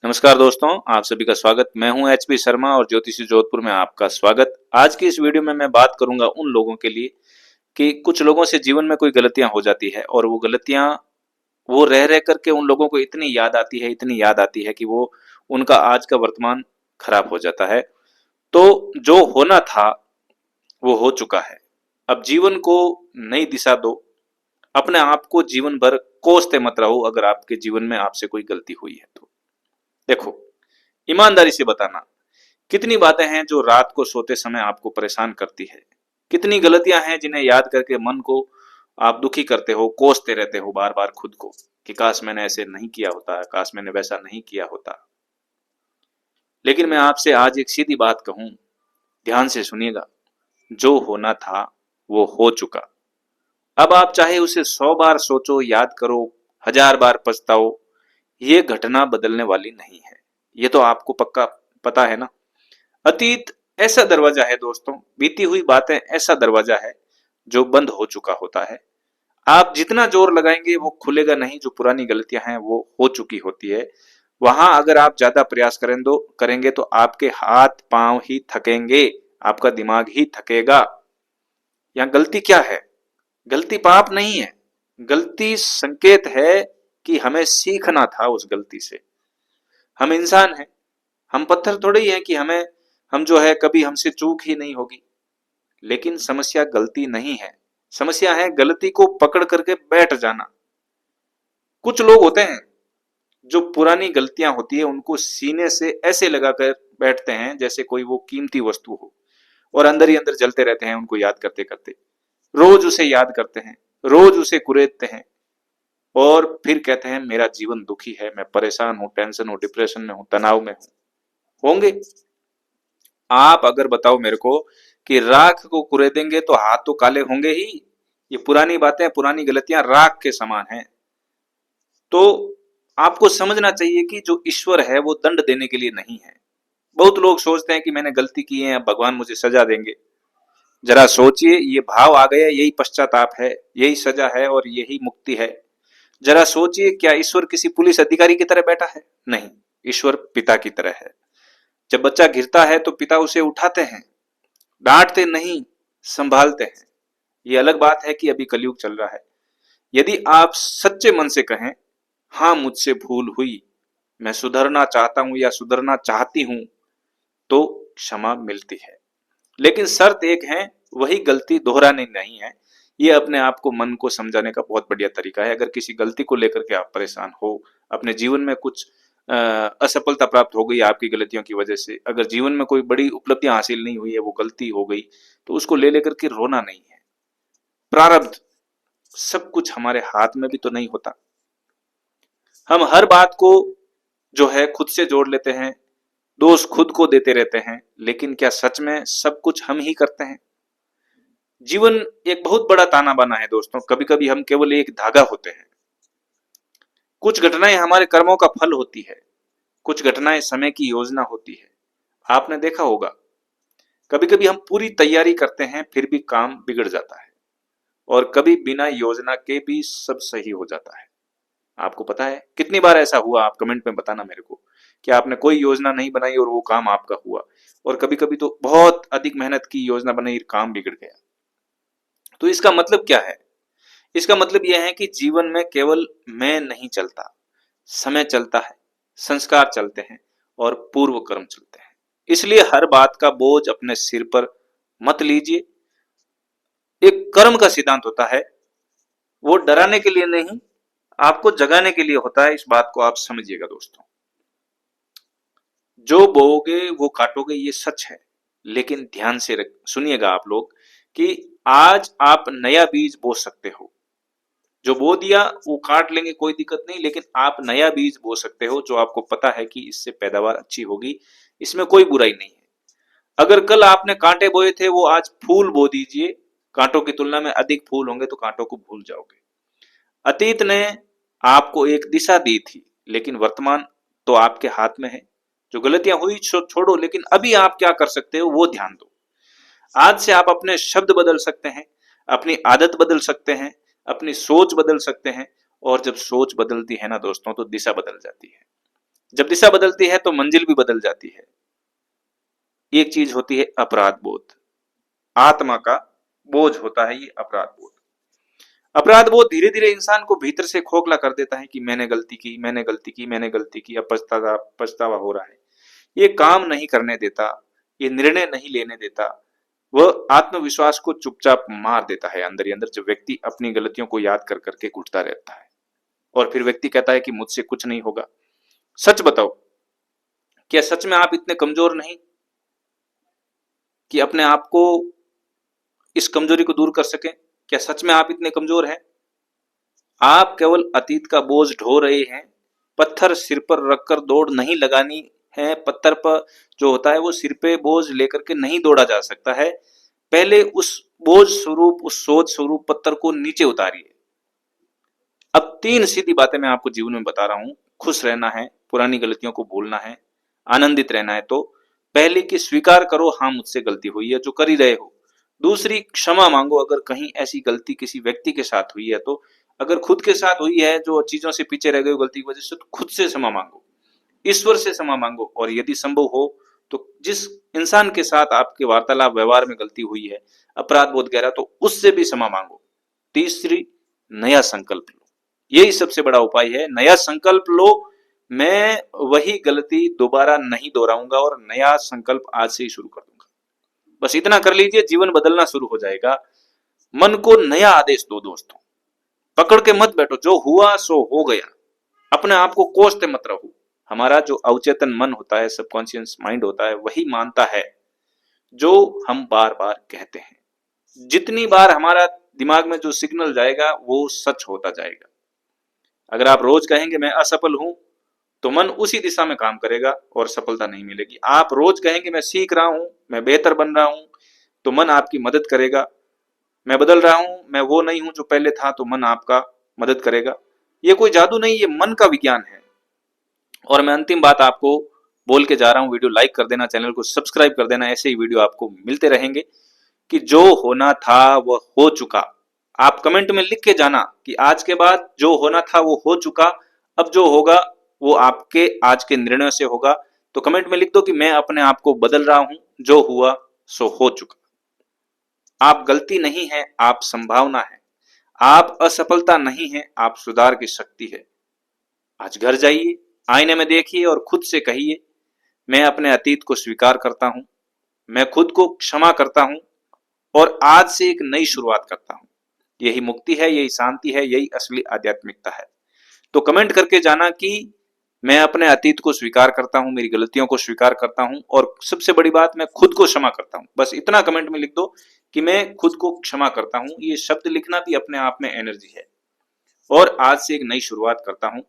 नमस्कार दोस्तों, आप सभी का स्वागत। मैं हूं एचपी शर्मा और ज्योतिषी जोधपुर में आपका स्वागत। आज की इस वीडियो में मैं बात करूंगा उन लोगों के लिए कि कुछ लोगों से जीवन में कोई गलतियां हो जाती है और वो गलतियां वो रह रह करके उन लोगों को इतनी याद आती है कि वो उनका आज का वर्तमान खराब हो जाता है। तो जो होना था वो हो चुका है। अब जीवन को नई दिशा दो। अपने आप को जीवन भर कोसते मत रहो अगर आपके जीवन में आपसे कोई गलती हुई है तो। देखो, ईमानदारी से बताना, कितनी बातें हैं जो रात को सोते समय आपको परेशान करती है। कितनी गलतियां हैं जिन्हें याद करके मन को आप दुखी करते हो, कोसते रहते हो बार बार खुद को कि काश मैंने ऐसे नहीं किया होता, काश मैंने वैसा नहीं किया होता। लेकिन मैं आपसे आज एक सीधी बात कहूं, ध्यान से सुनिएगा। जो होना था वो हो चुका। अब आप चाहे उसे 100 बार सोचो, याद करो, 1000 बार पछताओ, ये घटना बदलने वाली नहीं है। ये तो आपको पक्का पता है ना। अतीत ऐसा दरवाजा है दोस्तों, बीती हुई बातें ऐसा दरवाजा है जो बंद हो चुका होता है। आप जितना जोर लगाएंगे वो खुलेगा नहीं। जो पुरानी गलतियां हैं वो हो चुकी होती है। वहां अगर आप ज्यादा प्रयास करेंगे तो आपके हाथ पांव ही थकेंगे, आपका दिमाग ही थकेगा। यहाँ गलती क्या है? गलती पाप नहीं है। गलती संकेत है कि हमें सीखना था उस गलती से। हम इंसान हैं, हम पत्थर थोड़े ही हैं कि हम जो है कभी हमसे चूक ही नहीं होगी। लेकिन समस्या गलती नहीं है, समस्या है गलती को पकड़ करके बैठ जाना। कुछ लोग होते हैं जो पुरानी गलतियां होती है उनको सीने से ऐसे लगाकर बैठते हैं जैसे कोई वो कीमती वस्तु हो, और अंदर ही अंदर जलते रहते हैं उनको याद करते करते। रोज उसे याद करते हैं, रोज उसे कुरेदते हैं और फिर कहते हैं मेरा जीवन दुखी है, मैं परेशान हूं, टेंशन हूं, डिप्रेशन में हूं, तनाव में हूं। होंगे आप, अगर बताओ मेरे को कि राख को कुरेदेंगे तो हाथ तो काले होंगे ही। ये पुरानी बातें, पुरानी गलतियां राख के समान हैं। तो आपको समझना चाहिए कि जो ईश्वर है वो दंड देने के लिए नहीं है। बहुत लोग सोचते हैं कि मैंने गलती की है, अब भगवान मुझे सजा देंगे। जरा सोचिए, ये भाव आ गया, यही पश्चाताप है, यही सजा है और यही मुक्ति है। जरा सोचिए, क्या ईश्वर किसी पुलिस अधिकारी की तरह बैठा है? नहीं, ईश्वर पिता की तरह है। जब बच्चा गिरता है तो पिता उसे उठाते हैं, डांटते नहीं, संभालते हैं। ये अलग बात है कि अभी कलयुग चल रहा है। यदि आप सच्चे मन से कहें, हाँ मुझसे भूल हुई, मैं सुधरना चाहता हूं या सुधरना चाहती हूं, तो क्षमा मिलती है। लेकिन शर्त एक है, वही गलती दोहरानी नहीं है। ये अपने आप को, मन को समझाने का बहुत बढ़िया तरीका है। अगर किसी गलती को लेकर के आप परेशान हो, अपने जीवन में कुछ असफलता प्राप्त हो गई आपकी गलतियों की वजह से, अगर जीवन में कोई बड़ी उपलब्धियां हासिल नहीं हुई है, वो गलती हो गई, तो उसको ले लेकर के रोना नहीं है। प्रारब्ध, सब कुछ हमारे हाथ में भी तो नहीं होता। हम हर बात को जो है खुद से जोड़ लेते हैं, दोष खुद को देते रहते हैं। लेकिन क्या सच में सब कुछ हम ही करते हैं? जीवन एक बहुत बड़ा ताना बाना है दोस्तों। कभी कभी हम केवल एक धागा होते हैं। कुछ घटनाएं हमारे कर्मों का फल होती है, कुछ घटनाएं समय की योजना होती है। आपने देखा होगा, कभी कभी हम पूरी तैयारी करते हैं फिर भी काम बिगड़ जाता है, और कभी बिना योजना के भी सब सही हो जाता है। आपको पता है कितनी बार ऐसा हुआ? आप कमेंट में बताना मेरे को कि आपने कोई योजना नहीं बनाई और वो काम आपका हुआ। और कभी कभी तो बहुत अधिक मेहनत की, योजना बनाई, काम बिगड़ गया। तो इसका मतलब क्या है? इसका मतलब यह है कि जीवन में केवल मैं नहीं चलता, समय चलता है, संस्कार चलते हैं और पूर्व कर्म चलते हैं। इसलिए हर बात का बोझ अपने सिर पर मत लीजिए। एक कर्म का सिद्धांत होता है, वो डराने के लिए नहीं, आपको जगाने के लिए होता है। इस बात को आप समझिएगा दोस्तों। जो बोओगे वो काटोगे, ये सच है। लेकिन ध्यान से सुनिएगा आप लोग कि आज आप नया बीज बो सकते हो। जो बो दिया वो काट लेंगे, कोई दिक्कत नहीं, लेकिन आप नया बीज बो सकते हो जो आपको पता है कि इससे पैदावार अच्छी होगी। इसमें कोई बुराई नहीं है। अगर कल आपने कांटे बोए थे, वो आज फूल बो दीजिए। कांटों की तुलना में अधिक फूल होंगे तो कांटों को भूल जाओगे। अतीत ने आपको एक दिशा दी थी, लेकिन वर्तमान तो आपके हाथ में है। जो गलतियां हुई छोड़ो, लेकिन अभी आप क्या कर सकते हो वो ध्यान दो। आज से आप अपने शब्द बदल सकते हैं, अपनी आदत बदल सकते हैं, अपनी सोच बदल सकते हैं। और जब सोच बदलती है ना दोस्तों, तो दिशा बदल जाती है। जब दिशा बदलती है तो मंजिल भी बदल जाती है। एक चीज होती है अपराध बोध, आत्मा का बोझ होता है ये अपराध बोध। अपराध बोध धीरे धीरे इंसान को भीतर से खोखला कर देता है कि मैंने गलती की, मैंने गलती की, मैंने गलती की, अब पछतावा पछतावा हो रहा है। ये काम नहीं करने देता, ये निर्णय नहीं लेने देता, वह आत्मविश्वास को चुपचाप मार देता है अंदर ही अंदर, जब व्यक्ति अपनी गलतियों को याद कर करके घुटता रहता है और फिर व्यक्ति कहता है कि मुझसे कुछ नहीं होगा। सच बताओ, क्या सच में आप इतने कमजोर नहीं कि अपने आप को, इस कमजोरी को दूर कर सकें? क्या सच में आप इतने कमजोर हैं? आप केवल अतीत का बोझ ढो रहे हैं। पत्थर सिर पर रखकर दौड़ नहीं लगानी है। पत्थर पर जो होता है वो सिर पे बोझ लेकर के नहीं दौड़ा जा सकता है। पहले उस बोझ स्वरूप, उस सोच स्वरूप पत्थर को नीचे उतारिए। अब 3 सीधी बातें मैं आपको जीवन में बता रहा हूं। खुश रहना है, पुरानी गलतियों को भूलना है, आनंदित रहना है। तो पहले कि स्वीकार करो, हाँ मुझसे गलती हुई है जो कर ही रहे हो। दूसरी, क्षमा मांगो अगर कहीं ऐसी गलती किसी व्यक्ति के साथ हुई है तो। अगर खुद के साथ हुई है, जो चीजों से पीछे रह गए हो गलती की वजह से, तो खुद से क्षमा मांगो, ईश्वर से क्षमा मांगो। और यदि संभव हो तो जिस इंसान के साथ आपके वार्तालाप व्यवहार में गलती हुई है, अपराध बोध गहरा, तो उससे भी क्षमा मांगो। तीसरी, नया संकल्प लो। यही सबसे बड़ा उपाय है, नया संकल्प लो। मैं वही गलती दोबारा नहीं दोहराऊंगा और नया संकल्प आज से ही शुरू कर दूंगा। बस इतना कर लीजिए, जीवन बदलना शुरू हो जाएगा। मन को नया आदेश दो दोस्तों, पकड़ के मत बैठो, जो हुआ सो हो गया। अपने आप को कोसते मत रहो। हमारा जो अवचेतन मन होता है, सबकॉन्शियस माइंड होता है, वही मानता है जो हम बार बार कहते हैं। जितनी बार हमारा दिमाग में जो सिग्नल जाएगा वो सच होता जाएगा। अगर आप रोज कहेंगे मैं असफल हूं, तो मन उसी दिशा में काम करेगा और सफलता नहीं मिलेगी। आप रोज कहेंगे मैं सीख रहा हूं, मैं बेहतर बन रहा हूं, तो मन आपकी मदद करेगा। मैं बदल रहा हूं, मैं वो नहीं हूं जो पहले था, तो मन आपका मदद करेगा। ये कोई जादू नहीं, ये मन का विज्ञान है। और मैं अंतिम बात आपको बोल के जा रहा हूं, वीडियो लाइक कर देना, चैनल को सब्सक्राइब कर देना। ऐसे ही वीडियो आपको मिलते रहेंगे कि जो होना था वह हो चुका। आप कमेंट में लिख के जाना कि आज के बाद जो होना था वो हो चुका, अब जो होगा वो आपके आज के निर्णयों से होगा। तो कमेंट में लिख दो कि मैं अपने आप को बदल रहा हूं, जो हुआ सो हो चुका। आप गलती नहीं है, आप संभावना है। आप असफलता नहीं है, आप सुधार की शक्ति है। आज घर जाइए, आईने में देखिए और खुद से कहिए, मैं अपने अतीत को स्वीकार करता हूं, मैं खुद को क्षमा करता हूं और आज से एक नई शुरुआत करता हूं। यही मुक्ति है, यही शांति है, यही असली आध्यात्मिकता है। तो कमेंट करके जाना कि मैं अपने अतीत को स्वीकार करता हूं, मेरी गलतियों को स्वीकार करता हूं और सबसे बड़ी बात, मैं खुद को क्षमा करता हूं। बस इतना कमेंट में लिख दो कि मैं खुद को क्षमा करता हूं। ये शब्द लिखना भी अपने आप में एनर्जी है। और आज से एक नई शुरुआत करता हूं।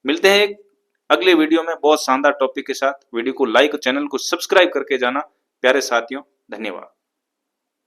मिलते हैं एक अगले वीडियो में बहुत शानदार टॉपिक के साथ। वीडियो को लाइक और चैनल को सब्सक्राइब करके जाना प्यारे साथियों। धन्यवाद।